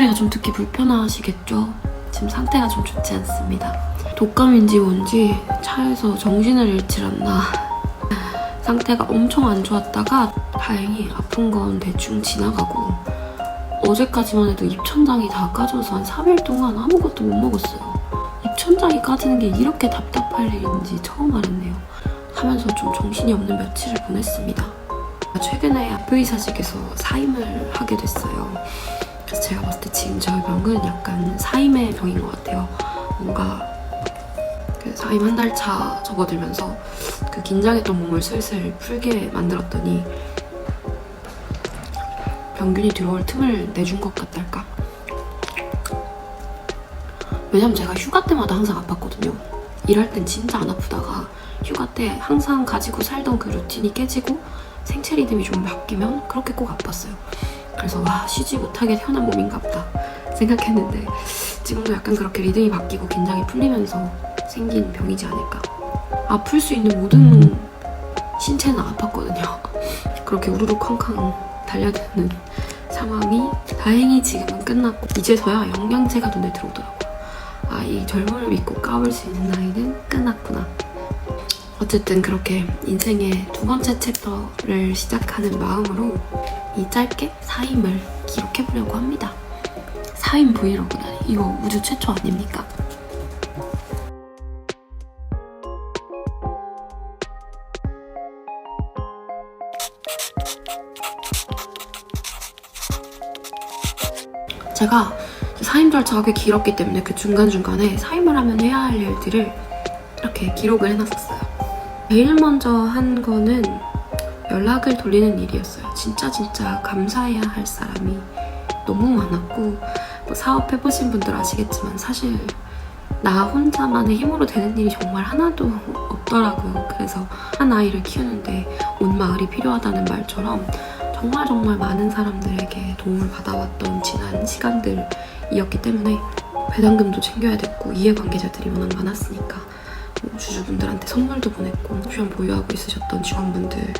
목소리가 좀 듣기 불편하시겠죠? 지금 상태가 좀 좋지 않습니다. 독감인지 뭔지 차에서 정신을 잃질 않나. 상태가 엄청 안 좋았다가 다행히 아픈 건 대충 지나가고 어제까지만 해도 입천장이 다 까져서 한 3일 동안 아무것도 못 먹었어요. 입천장이 까지는 게 이렇게 답답할 일인지 처음 알았네요. 하면서 좀 정신이 없는 며칠을 보냈습니다. 최근에 의사직에서 사임을 하게 됐어요. 그래서 제가 봤을 때 지금 저희 병은 약간 사임의 병인 것 같아요. 뭔가 그 사임 한 달 차 접어들면서 그 긴장했던 몸을 슬슬 풀게 만들었더니 병균이 들어올 틈을 내준 것 같달까? 왜냐면 제가 휴가 때마다 항상 아팠거든요. 일할 땐 진짜 안 아프다가 휴가 때 항상 가지고 살던 그 루틴이 깨지고 생체 리듬이 좀 바뀌면 그렇게 꼭 아팠어요. 그래서 와, 쉬지 못하게 태어난 몸인가 보다 생각했는데 지금도 약간 그렇게 리듬이 바뀌고 긴장이 풀리면서 생긴 병이지 않을까. 아플 수 있는 모든 신체는 아팠거든요. 그렇게 우르르 쾅쾅 달려드는 상황이 다행히 지금은 끝났고 이제서야 영양제가 눈에 들어오더라고요. 아, 이 젊음을 믿고 까불 수 있는 나이는 끝났구나. 어쨌든 그렇게 인생의 두 번째 챕터를 시작하는 마음으로 이 짧게 사임을 기록해보려고 합니다. 사임 브이로그라니, 이거 우주 최초 아닙니까? 제가 사임 절차가 꽤 길었기 때문에 그 중간중간에 사임을 하면 해야 할 일들을 이렇게 기록을 해놨었어요. 제일 먼저 한 거는 연락을 돌리는 일이었어요. 진짜 감사해야 할 사람이 너무 많았고, 뭐 사업해보신 분들 아시겠지만 사실 나 혼자만의 힘으로 되는 일이 정말 하나도 없더라고요. 그래서 한 아이를 키우는데 온 마을이 필요하다는 말처럼 정말 많은 사람들에게 도움을 받아왔던 지난 시간들이었기 때문에 배당금도 챙겨야 됐고 이해관계자들이 워낙 많았으니까 주주분들한테 선물도 보냈고 옵션 보유하고 있으셨던 직원분들,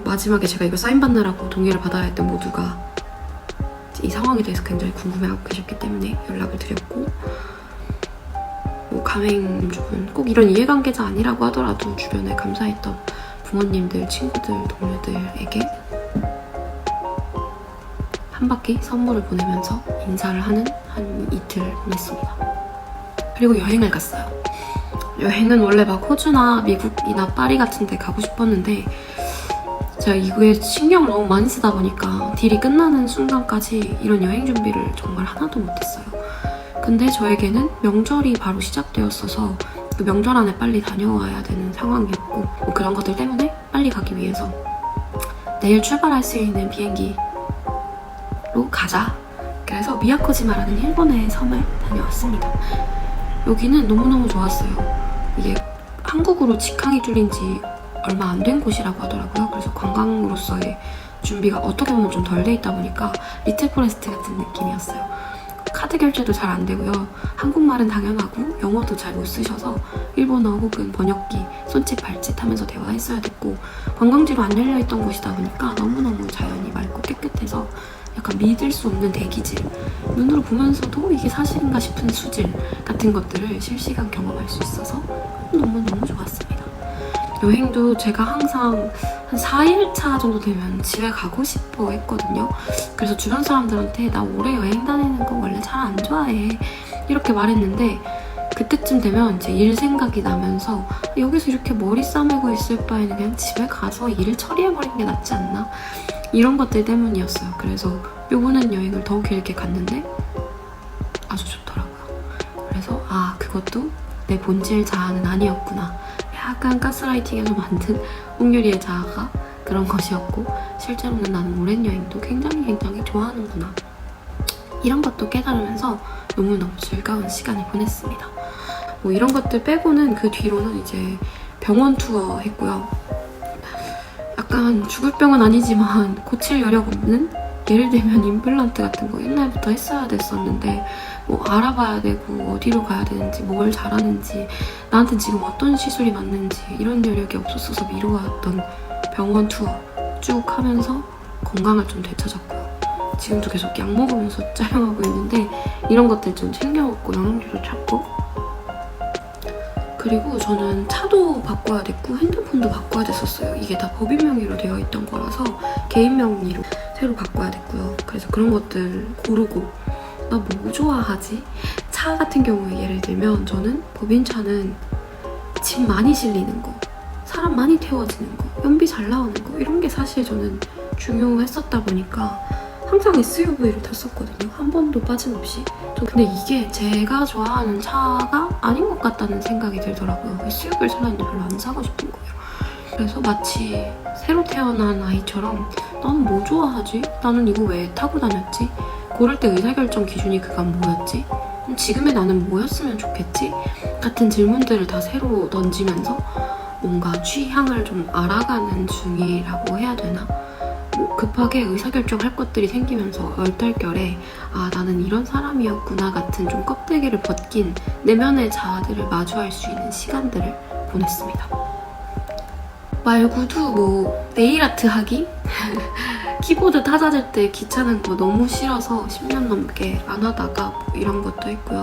마지막에 제가 이거 사인 받느라고 동의를 받아야 했던 모두가 이 상황에 대해서 굉장히 궁금해하고 계셨기 때문에 연락을 드렸고, 가맹주분, 꼭 이런 이해관계자 아니라고 하더라도 주변에 감사했던 부모님들, 친구들, 동료들에게 한 바퀴 선물을 보내면서 인사를 하는 한 이틀 보냈습니다. 그리고 여행을 갔어요. 여행은 원래 막 호주나 미국이나 파리 같은 데 가고 싶었는데 제가 이거에 신경을 너무 많이 쓰다 보니까 딜이 끝나는 순간까지 이런 여행 준비를 정말 하나도 못했어요. 근데 저에게는 명절이 바로 시작되었어서 그 명절 안에 빨리 다녀와야 되는 상황이었고, 뭐 그런 것들 때문에 빨리 가기 위해서 내일 출발할 수 있는 비행기로 가자. 그래서 미야코지마라는 일본의 섬을 다녀왔습니다. 여기는 너무너무 좋았어요. 이게 한국으로 직항이 뚫린 지 얼마 안 된 곳이라고 하더라고요. 그래서 관광으로서의 준비가 어떻게 보면 좀 덜 돼 있다 보니까 리틀 포레스트 같은 느낌이었어요. 카드 결제도 잘 안 되고요. 한국말은 당연하고 영어도 잘 못 쓰셔서 일본어 혹은 번역기, 손짓 발짓 하면서 대화했어야 됐고, 관광지로 안 열려있던 곳이다 보니까 너무너무 자연이 맑고 깨끗해서 약간 믿을 수 없는 대기질, 눈으로 보면서도 이게 사실인가 싶은 수질 같은 것들을 실시간 경험할 수 있어서 너무너무 좋았습니다. 여행도 제가 항상 한 4일차 정도 되면 집에 가고 싶어 했거든요. 그래서 주변 사람들한테 나 올해 여행 다니는 거 원래 잘 안 좋아해 이렇게 말했는데, 그때쯤 되면 이제 일 생각이 나면서 여기서 이렇게 머리 싸매고 있을 바에는 그냥 집에 가서 일을 처리해버리는 게 낫지 않나, 이런 것들 때문이었어요. 그래서 요번엔 여행을 더 길게 갔는데 아주 좋더라고요. 그래서 그것도 내 본질 자아는 아니었구나, 약간 가스라이팅에서 만든 옥유리의 자아가 그런 것이었고, 실제로는 나는 오랜 여행도 굉장히 좋아하는구나, 이런 것도 깨달으면서 너무너무 즐거운 시간을 보냈습니다. 뭐 이런 것들 빼고는 그 뒤로는 이제 병원 투어 했고요. 약간 죽을 병은 아니지만 고칠 여력 없는, 예를 들면 임플란트 같은 거 옛날부터 했어야 됐었는데 뭐 알아봐야 되고 어디로 가야 되는지, 뭘 잘하는지, 나한테 지금 어떤 시술이 맞는지 이런 여력이 없었어서 미루어왔던 병원 투어 쭉 하면서 건강을 좀 되찾았고요. 지금도 계속 약 먹으면서 촬영하고 있는데 이런 것들 좀 챙겨 먹고 영양제도 찾고, 그리고 저는 차도 바꿔야 됐고 핸드폰도 바꿔야 됐었어요. 이게 다 법인 명의로 되어 있던 거라서 개인 명의로 새로 바꿔야 됐고요. 그래서 그런 것들 고르고, 나 뭐 좋아하지? 차 같은 경우에 예를 들면 저는 법인차는 짐 많이 실리는 거, 사람 많이 태워지는 거, 연비 잘 나오는 거, 이런 게 사실 저는 중요했었다 보니까 항상 SUV를 탔었거든요. 한 번도 빠짐없이. 근데 이게 제가 좋아하는 차가 아닌 것 같다는 생각이 들더라고요. SUV를 살았는데 별로 안 사고 싶은 거예요. 그래서 마치 새로 태어난 아이처럼 나는 뭐 좋아하지? 나는 이거 왜 타고 다녔지? 고를 때 의사결정 기준이 그간 뭐였지? 지금의 나는 뭐였으면 좋겠지? 같은 질문들을 다 새로 던지면서 뭔가 취향을 좀 알아가는 중이라고 해야 되나? 뭐 급하게 의사결정할 것들이 생기면서 얼떨결에 아, 나는 이런 사람이었구나 같은 좀 껍데기를 벗긴 내면의 자아들을 마주할 수 있는 시간들을 보냈습니다. 말고도 뭐 네일 아트 하기? 키보드 타자질 때 귀찮은 거 너무 싫어서 10년 넘게 안 하다가 뭐 이런 것도 했고요.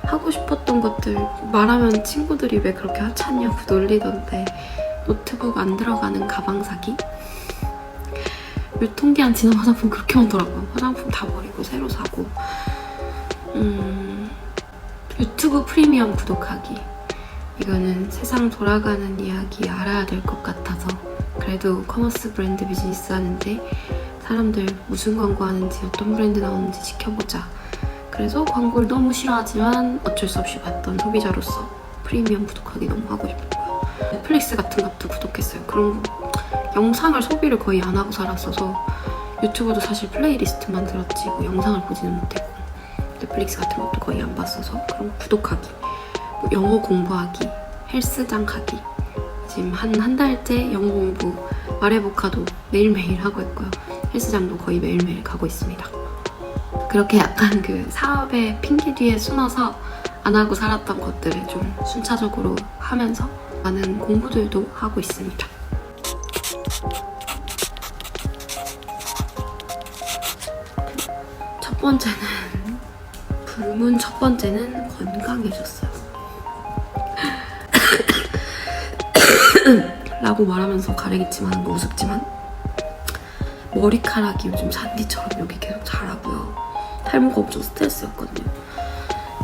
하고 싶었던 것들 말하면 친구들이 왜 그렇게 하찮냐고 놀리던데, 노트북 안 들어가는 가방 사기? 유통기한 지난 화장품 그렇게 많더라고요. 화장품 다 버리고 새로 사고, 유튜브 프리미엄 구독하기. 이거는 세상 돌아가는 이야기 알아야 될 것 같아서, 그래도 커머스 브랜드 비즈니스 하는데 사람들 무슨 광고 하는지 어떤 브랜드 나오는지 지켜보자. 그래서 광고를 너무 싫어하지만 어쩔 수 없이 봤던 소비자로서 프리미엄 구독하기 너무 하고 싶었고요. 넷플릭스 같은 것도 구독했어요. 그런 영상을 소비를 거의 안 하고 살았어서 유튜브도 사실 플레이리스트만 들었지 뭐 영상을 보지는 못했고, 넷플릭스 같은 것도 거의 안 봤어서 그런 구독하기, 뭐 영어 공부하기, 헬스장 가기. 지금 한 달째 영어 공부, 마레보카도 매일매일 하고 있고요. 헬스장도 거의 매일매일 가고 있습니다. 그렇게 약간 그 사업의 핑계 뒤에 숨어서 안 하고 살았던 것들을 좀 순차적으로 하면서 많은 공부들도 하고 있습니다. 불문 첫 번째는 건강해졌어요. 라고 말하면서 가리기침 하는 거 우습지만 머리카락이 요즘 잔디처럼 여기 계속 자라고요. 탈모가 엄청 스트레스였거든요.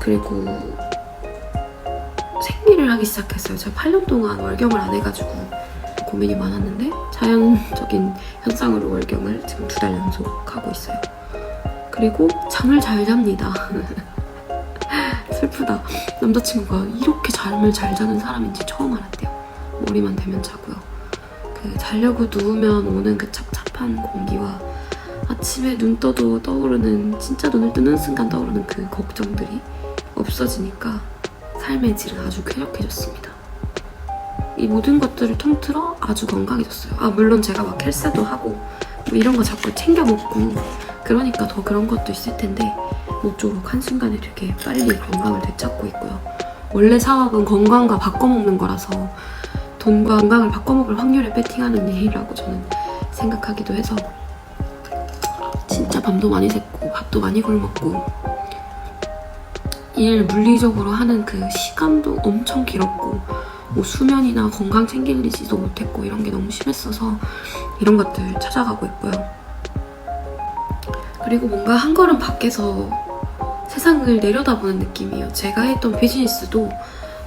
그리고 생리를 하기 시작했어요. 제가 8년 동안 월경을 안 해가지고 고민이 많았는데 자연적인 현상으로 월경을 지금 2달 연속 하고 있어요. 그리고 잠을 잘 잡니다. 슬프다. 남자친구가 이렇게 잠을 잘 자는 사람인지 처음 알았대요. 머리만 대면 자고요. 그 자려고 누우면 오는 그 찹찹한 공기와 아침에 눈 떠도 떠오르는, 진짜 눈을 뜨는 순간 떠오르는 그 걱정들이 없어지니까 삶의 질은 아주 쾌적해졌습니다. 이 모든 것들을 통틀어 아주 건강해졌어요. 아, 물론 제가 막 헬스도 하고 뭐 이런 거 자꾸 챙겨 먹고 그러니까 더 그런 것도 있을 텐데 모쪼록 한순간에 되게 빨리 건강을 되찾고 있고요. 원래 사업은 건강과 바꿔먹는 거라서 돈과 건강을 바꿔먹을 확률에 베팅하는 일이라고 저는 생각하기도 해서 진짜 밤도 많이 샜고 밥도 많이 굶었고 일 물리적으로 하는 그 시간도 엄청 길었고 뭐 수면이나 건강 챙기지도 못했고 이런 게 너무 심했어서 이런 것들 찾아가고 있고요. 그리고 뭔가 한 걸음 밖에서 세상을 내려다보는 느낌이에요. 제가 했던 비즈니스도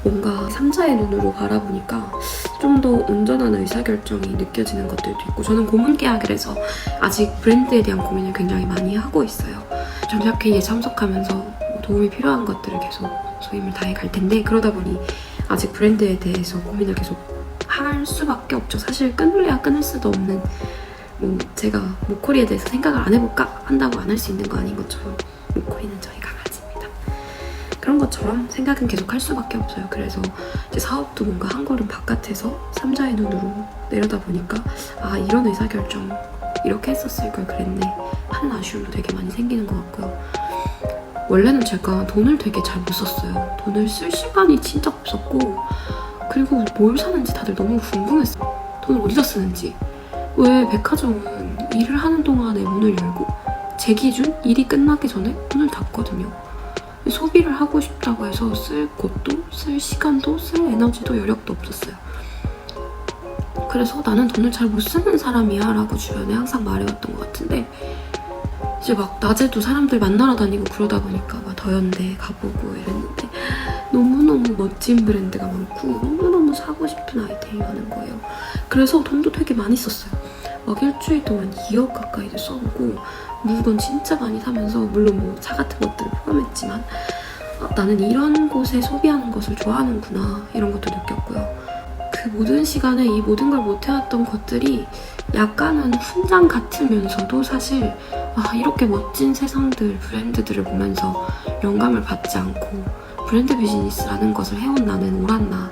뭔가 삼자의 눈으로 바라보니까 좀 더 온전한 의사결정이 느껴지는 것들도 있고, 저는 고문 계약을 해서 아직 브랜드에 대한 고민을 굉장히 많이 하고 있어요. 전략회의에 참석하면서 도움이 필요한 것들을 계속 소위 말 다해 갈 텐데, 그러다 보니 아직 브랜드에 대해서 고민을 계속 할 수밖에 없죠. 사실 끊을래야 끊을 수도 없는, 뭐 제가 목걸이에 대해서 생각을 안 해볼까 한다고 안 할 수 있는 거 아닌 것처럼 목걸이는 저희 강아지입니다. 그런 것처럼 생각은 계속 할 수밖에 없어요. 그래서 이제 사업도 뭔가 한 걸음 바깥에서 삼자의 눈으로 내려다 보니까 아, 이런 의사결정 이렇게 했었을 걸 그랬네 하는 아쉬움도 되게 많이 생기는 것 같고요. 원래는 제가 돈을 되게 잘 못 썼어요. 돈을 쓸 시간이 진짜 없었고, 그리고 뭘 사는지 다들 너무 궁금했어요. 돈을 어디다 쓰는지. 왜 백화점은 일을 하는 동안에 문을 열고 제 기준 일이 끝나기 전에 문을 닫거든요. 소비를 하고 싶다고 해서 쓸 곳도, 쓸 시간도, 쓸 에너지도 여력도 없었어요. 그래서 나는 돈을 잘 못 쓰는 사람이야 라고 주변에 항상 말해왔던 것 같은데, 이제 막 낮에도 사람들 만나러 다니고 그러다 보니까 막 더현대 가보고 이랬는데 너무너무 멋진 브랜드가 많고 너무너무 사고 싶은 아이템이 많은 거예요. 그래서 돈도 되게 많이 썼어요. 막 일주일 동안 2억 가까이도 써보고 물건 진짜 많이 사면서, 물론 뭐 차 같은 것들을 포함했지만 나는 이런 곳에 소비하는 것을 좋아하는구나 이런 것도 느꼈고요. 그 모든 시간에 이 모든 걸 못해왔던 것들이 약간은 훈장 같으면서도 사실 이렇게 멋진 세상들, 브랜드들을 보면서 영감을 받지 않고 브랜드 비즈니스라는 것을 해온 나는 옳았나,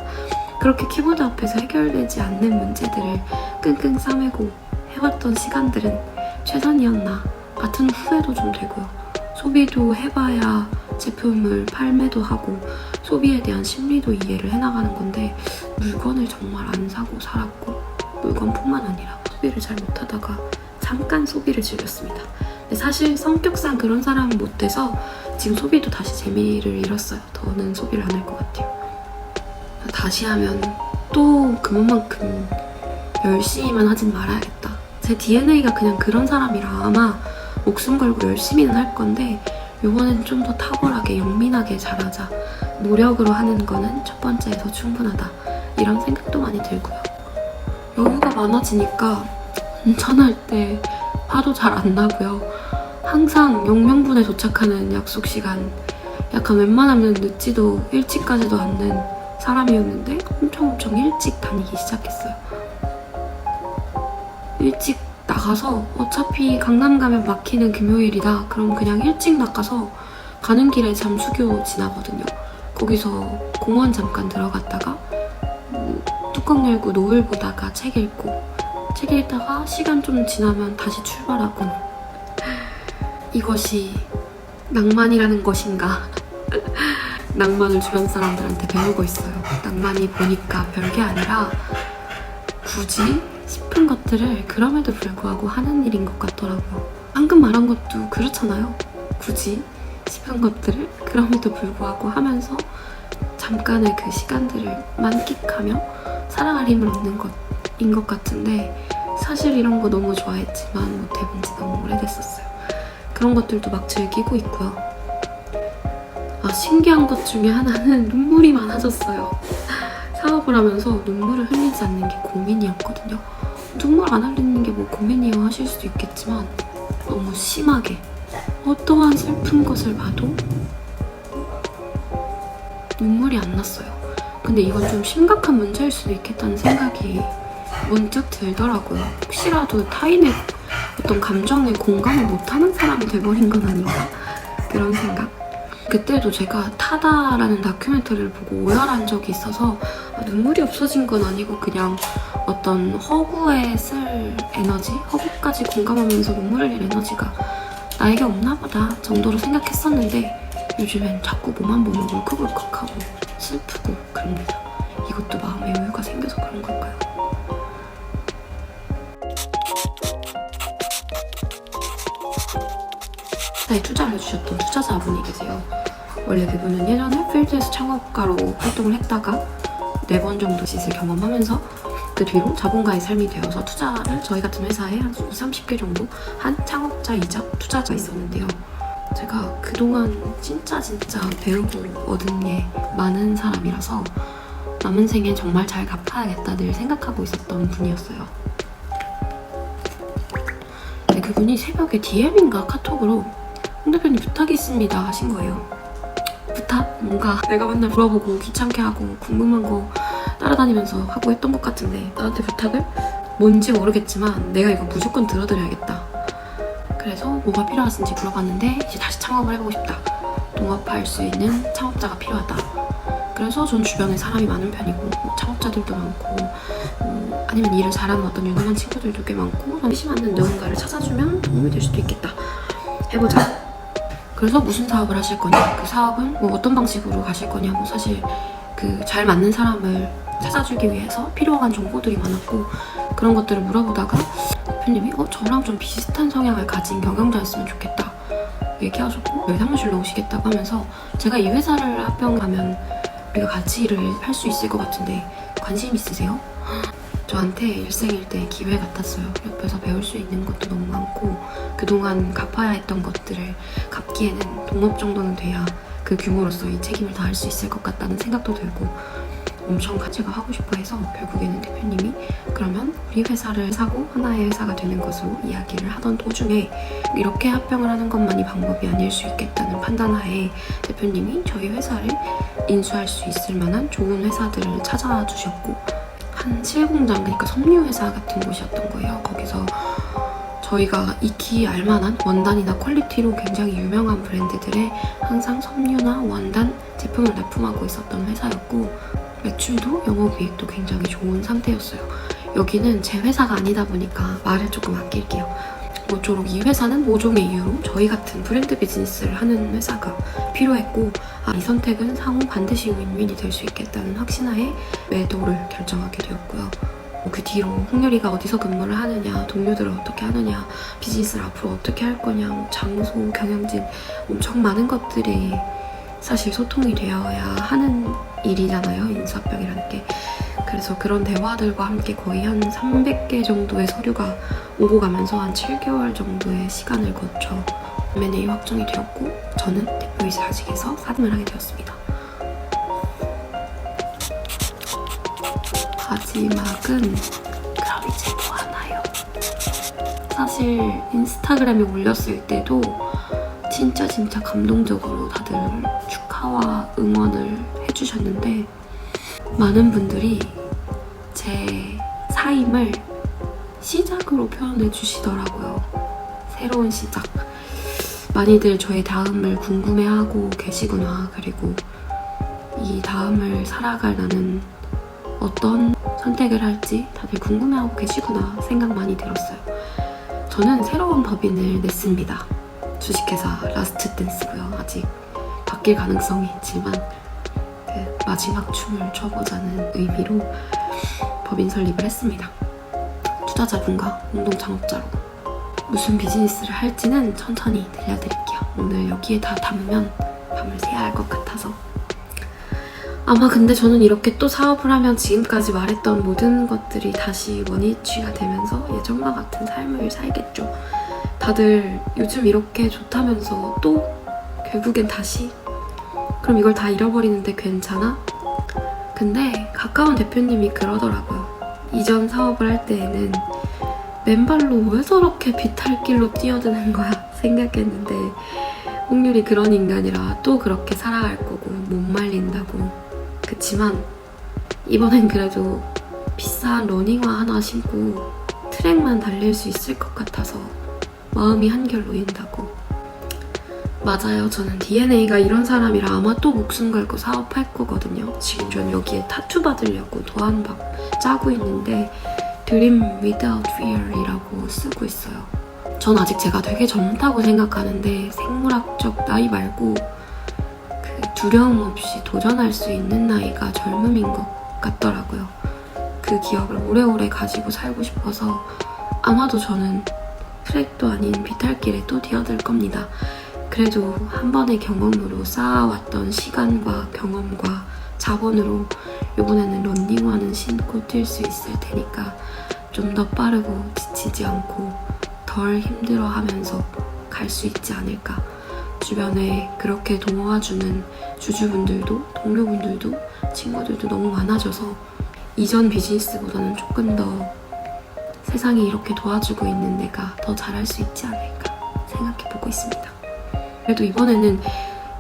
그렇게 키보드 앞에서 해결되지 않는 문제들을 끙끙 싸매고 해왔던 시간들은 최선이었나 같은 후회도 좀 되고요. 소비도 해봐야 제품을 판매도 하고 소비에 대한 심리도 이해를 해나가는 건데, 물건을 정말 안 사고 살았고, 물건뿐만 아니라 소비를 잘 못하다가 잠깐 소비를 즐겼습니다. 근데 사실 성격상 그런 사람은 못 돼서 지금 소비도 다시 재미를 잃었어요. 더는 소비를 안 할 것 같아요. 다시 하면 또 그만큼 열심히만 하진 말아야겠다. 제 DNA가 그냥 그런 사람이라 아마 목숨 걸고 열심히는 할 건데, 이번엔 좀 더 탁월하게 영민하게 잘하자, 노력으로 하는 거는 첫 번째에서 충분하다, 이런 생각도 많이 들고요. 여유가 많아지니까 운전할 때 화도 잘 안 나고요. 항상 영명분에 도착하는 약속 시간, 약간 웬만하면 늦지도 일찍 가지도 않는 사람이었는데 엄청 일찍 다니기 시작했어요. 일찍 나가서 어차피 강남 가면 막히는 금요일이다, 그럼 그냥 일찍 나가서 가는 길에 잠수교 지나거든요. 거기서 공원 잠깐 들어갔다가 뚜껑 열고 노을 보다가 책 읽다가 시간 좀 지나면 다시 출발하고, 이것이 낭만이라는 것인가. 낭만을 주변 사람들한테 배우고 있어요. 낭만이 보니까 별게 아니라 굳이 싶은 것들을 그럼에도 불구하고 하는 일인 것 같더라고요. 방금 말한 것도 그렇잖아요. 굳이 싶은 것들을 그럼에도 불구하고 하면서 잠깐의 그 시간들을 만끽하며 살아갈 힘을 얻는 것인 것 같은데, 사실 이런 거 너무 좋아했지만 못해본 지 너무 오래됐었어요. 그런 것들도 막 즐기고 있고요. 신기한 것 중에 하나는 눈물이 많아졌어요. 사업을 하면서 눈물을 흘리지 않는 게 고민이었거든요. 눈물 안 흘리는 게 뭐 고민이요 하실 수도 있겠지만, 너무 심하게 어떠한 슬픈 것을 봐도 눈물이 안 났어요. 근데 이건 좀 심각한 문제일 수도 있겠다는 생각이 문득 들더라고요. 혹시라도 타인의 어떤 감정에 공감을 못하는 사람이 돼버린 건 아닌가, 그런 생각. 그때도 제가 타다라는 다큐멘터리를 보고 오열한 적이 있어서 눈물이 없어진 건 아니고 그냥 어떤 허구에 쓸 에너지, 허구까지 공감하면서 눈물 흘릴 에너지가 나에게 없나 보다 정도로 생각했었는데, 요즘엔 자꾸 몸만 보면 울컥울컥하고 슬프고 그럽니다. 이것도 마음의 여유가 생겨서 그런 걸까요? 투자를 해주셨던 투자자분이 계세요. 원래 그분은 예전에 필드에서 창업가로 활동을 했다가 4번 정도 짓을 경험하면서 그 뒤로 자본가의 삶이 되어서 투자를 저희 같은 회사에 한 20-30개 정도 한 창업자이자 투자자 있었는데요. 제가 그동안 진짜 배우고 얻은 게 많은 사람이라서 남은 생에 정말 잘 갚아야겠다 늘 생각하고 있었던 분이었어요. 근데 그분이 새벽에 DM인가 카톡으로 홍 대표님 부탁이 있습니다 하신 거예요. 부탁? 뭔가 내가 맨날 물어보고 귀찮게 하고 궁금한 거 따라다니면서 하고 했던 것 같은데, 나한테 부탁을? 뭔지 모르겠지만 내가 이거 무조건 들어드려야겠다. 그래서 뭐가 필요하신지 물어봤는데, 이제 다시 창업을 해보고 싶다, 동업할 수 있는 창업자가 필요하다. 그래서 전 주변에 사람이 많은 편이고 창업자들도 많고 아니면 일을 잘하는 어떤 유능한 친구들도 꽤 많고, 관심 맞는 누군가를 찾아주면 도움이 될 수도 있겠다. 해보자. 그래서 무슨 사업을 하실 거냐, 그 사업은 뭐 어떤 방식으로 가실 거냐, 사실 그 잘 맞는 사람을 찾아주기 위해서 필요한 정보들이 많았고, 그런 것들을 물어보다가 대표님이 저랑 좀 비슷한 성향을 가진 경영자였으면 좋겠다 얘기하셨고 여기 사무실로 오시겠다고 하면서 제가 이 회사를 합병하면 우리가 같이 일을 할 수 있을 것 같은데 관심 있으세요? 저한테 일생일대 기회 같았어요. 옆에서 배울 수 있는 것도 너무 많고 그동안 갚아야 했던 것들을 갚기에는 동업 정도는 돼야 그 규모로서 이 책임을 다할 수 있을 것 같다는 생각도 들고 엄청 제가 하고 싶어 해서 결국에는 대표님이 그러면 우리 회사를 사고 하나의 회사가 되는 것으로 이야기를 하던 도중에 이렇게 합병을 하는 것만이 방법이 아닐 수 있겠다는 판단하에 대표님이 저희 회사를 인수할 수 있을 만한 좋은 회사들을 찾아와 주셨고 한 실공장, 그러니까 섬유회사 같은 곳이었던 거예요. 거기서 저희가 익히 알만한 원단이나 퀄리티로 굉장히 유명한 브랜드들의 항상 섬유나 원단 제품을 납품하고 있었던 회사였고 매출도 영업이익도 굉장히 좋은 상태였어요. 여기는 제 회사가 아니다 보니까 말을 조금 아낄게요. 모쪼록 이 회사는 모종의 이유로 저희 같은 브랜드 비즈니스를 하는 회사가 필요했고 이 선택은 상호 반드시 윈윈이 될 수 있겠다는 확신하에 매도를 결정하게 되었고요. 그 뒤로 홍유리가 어디서 근무를 하느냐, 동료들을 어떻게 하느냐, 비즈니스를 앞으로 어떻게 할 거냐, 장소, 경영진 엄청 많은 것들이 사실 소통이 되어야 하는 일이잖아요, 인수합병이라는 게. 그래서 그런 대화들과 함께 거의 한 300개 정도의 서류가 오고 가면서 한 7개월 정도의 시간을 거쳐 M&A 확정이 되었고 저는 대표이사 자직에서 사임을 하게 되었습니다. 마지막은 그럼 이제 뭐 하나요? 사실 인스타그램에 올렸을 때도 진짜 감동적으로 다들 축하와 응원을 해주셨는데 많은 분들이 제 사임을 시작으로 표현해 주시더라고요. 새로운 시작. 많이들 저의 다음을 궁금해하고 계시구나. 그리고 이 다음을 살아갈 나는 어떤 선택을 할지 다들 궁금해하고 계시구나 생각 많이 들었어요. 저는 새로운 법인을 냈습니다. 주식회사 라스트 댄스고요. 아직 바뀔 가능성이 있지만 그 마지막 춤을 춰보자는 의미로 법인 설립을 했습니다. 투자자분과 공동 창업자로 무슨 비즈니스를 할지는 천천히 들려드릴게요. 오늘 여기에 다 담으면 밤을 새야 할 것 같아서 아마 근데 저는 이렇게 또 사업을 하면 지금까지 말했던 모든 것들이 다시 원위치가 되면서 예전과 같은 삶을 살겠죠. 다들 요즘 이렇게 좋다면서 또 결국엔 다시 그럼 이걸 다 잃어버리는데 괜찮아? 근데 가까운 대표님이 그러더라고요. 이전 사업을 할 때에는 맨발로 왜 저렇게 비탈길로 뛰어드는 거야 생각했는데 홍률이 그런 인간이라 또 그렇게 살아갈 거고 못 말린다고. 그치만 이번엔 그래도 비싼 러닝화 하나 신고 트랙만 달릴 수 있을 것 같아서 마음이 한결 놓인다고. 맞아요. 저는 DNA가 이런 사람이라 아마 또 목숨 걸고 사업할 거거든요. 지금 전 여기에 타투 받으려고 도안박 짜고 있는데 Dream Without Fear이라고 쓰고 있어요. 전 아직 제가 되게 젊다고 생각하는데 생물학적 나이 말고 그 두려움 없이 도전할 수 있는 나이가 젊음인 것 같더라고요. 그 기억을 오래오래 가지고 살고 싶어서 아마도 저는 트랙도 아닌 비탈길에 또 뛰어들 겁니다. 그래도 한 번의 경험으로 쌓아왔던 시간과 경험과 자본으로 이번에는 런닝화는 신고 뛸 수 있을 테니까 좀 더 빠르고 지치지 않고 덜 힘들어하면서 갈 수 있지 않을까. 주변에 그렇게 도와주는 주주분들도 동료분들도 친구들도 너무 많아져서 이전 비즈니스보다는 조금 더 세상이 이렇게 도와주고 있는 내가 더 잘할 수 있지 않을까 생각해보고 있습니다. 그래도 이번에는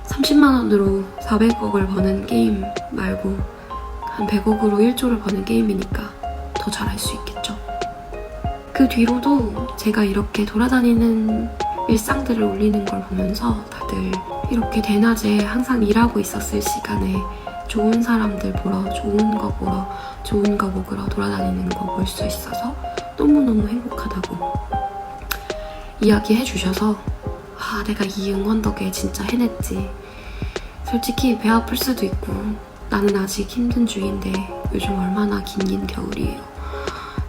30만 원으로 400억을 버는 게임 말고 한 100억으로 1조를 버는 게임이니까 더 잘할 수 있겠죠. 그 뒤로도 제가 이렇게 돌아다니는 일상들을 올리는 걸 보면서 다들 이렇게 대낮에 항상 일하고 있었을 시간에 좋은 사람들 보러, 좋은 거 보러, 좋은 거 먹으러 돌아다니는 거 볼 수 있어서 너무너무 행복하다고 이야기해 주셔서 내가 이 응원 덕에 진짜 해냈지. 솔직히 배 아플 수도 있고 나는 아직 힘든 중인데 요즘 얼마나 긴 겨울이에요.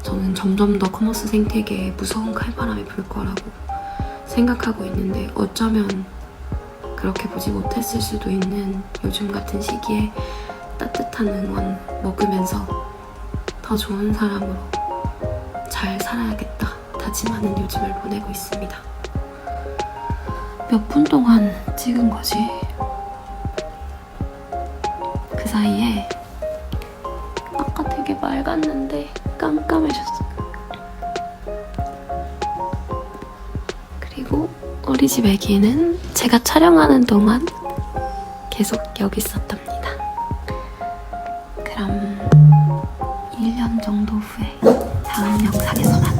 저는 점점 더 커머스 생태계에 무서운 칼바람이 불 거라고 생각하고 있는데 어쩌면 그렇게 보지 못했을 수도 있는 요즘 같은 시기에 따뜻한 응원 먹으면서 더 좋은 사람으로 잘 살아야겠다 다짐하는 요즘을 보내고 있습니다. 몇 분 동안 찍은 거지? 그 사이에 아까 되게 맑았는데 깜깜해졌어. 그리고 우리 집 애기는 제가 촬영하는 동안 계속 여기 있었답니다. 그럼 1년 정도 후에 다음 영상에서 만나요.